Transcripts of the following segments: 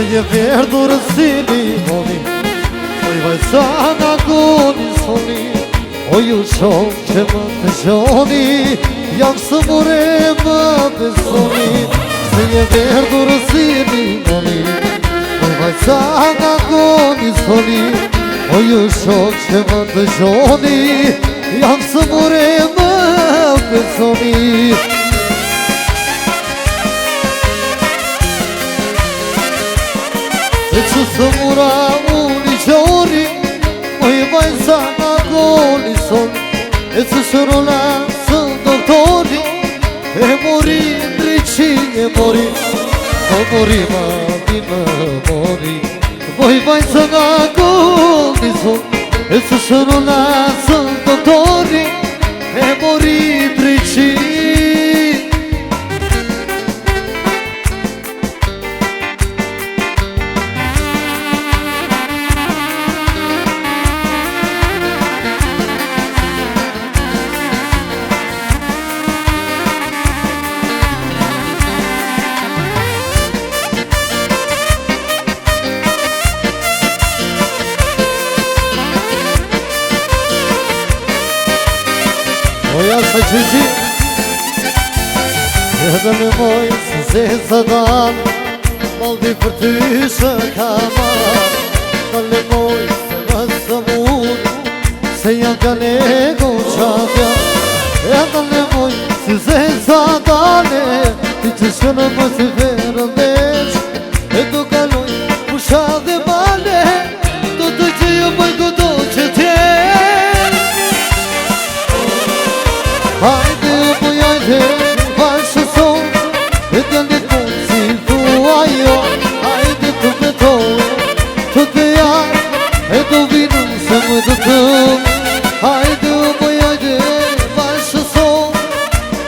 Je verdurë si limoni, oj vajzana goni soni, oj u shonë që më të gjoni, jam së mure më besoni. Se je verdurë si limoni, oj vajzana goni soni, oj u shonë që më të gjoni, jam së mure më besoni. Që së mura unë i gjori, oj vajzana goni soni, e që shërona së doktori, e mori ndryqi e mori, o mori ma di më mori. Oj vajzana goni soni, e që shërona së doktori, e mori ndryqi. sa qyqi edhe me moj se zeza dan Maldi për ty shë kama Dale moj se më së mund Se janë ka nego qatja Edhe le moj se zeza dane Ti që shënë më të verën desh E do kaloj pusha dhe male Do të që jo më do që tjen Hajde bëj hajde bashkë son E djallit mund si thua jo Hajde të betoj të të jarë E do vinu se më do të Hajde bëj hajde bashkë son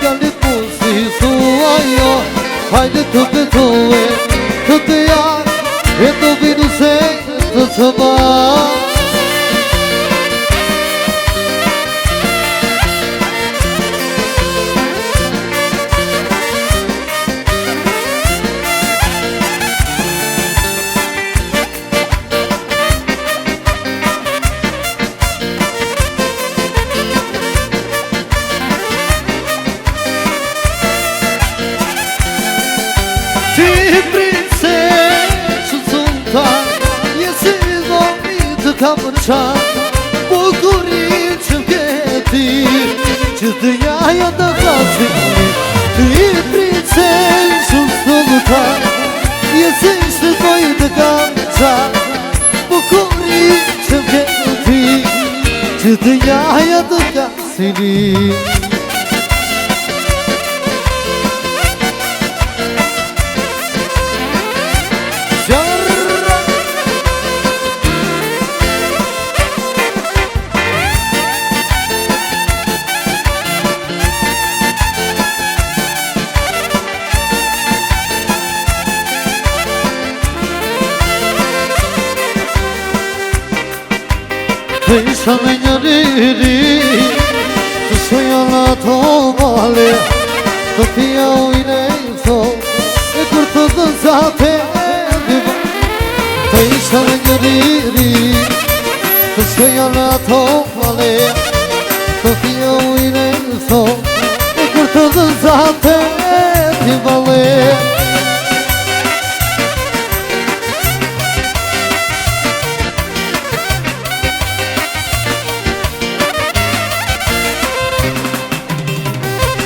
Djallit mund si thua jo Hajde të betoj të të jarë E do vinu se të të marë Kam në qatë, bukurin që m'keti Që të jaja të klasin Të i princen shumë së luta Jesi shtë doj të kam në qatë Bukurin që m'keti Që të jaja të klasin Të isha me një riri Të shoja në ato male Të pia ujnë e thon E kur të dëzate Të isha me një riri Të shoja në ato male Të pia ujnë e thon E kur të dëzate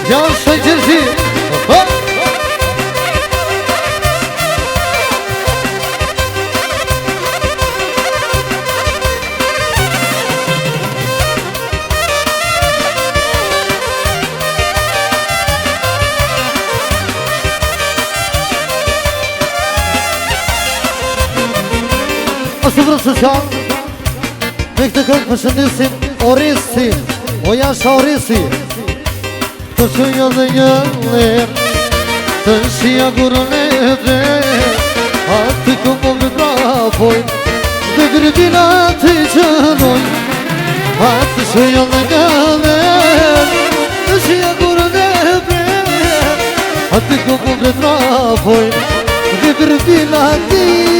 Ja shë gjërëzi Ose vërë social Me këtë këngë përshëndesim Orisi O Jasha Orisi Të shëja dhe një lerë Të shia gurën e dhe Atë këmë më brapojnë Dhe gërbina të qënojnë Atë shëja dhe një lerë Të shia gurën e dhe Atë këmë më brapojnë Dhe gërbina të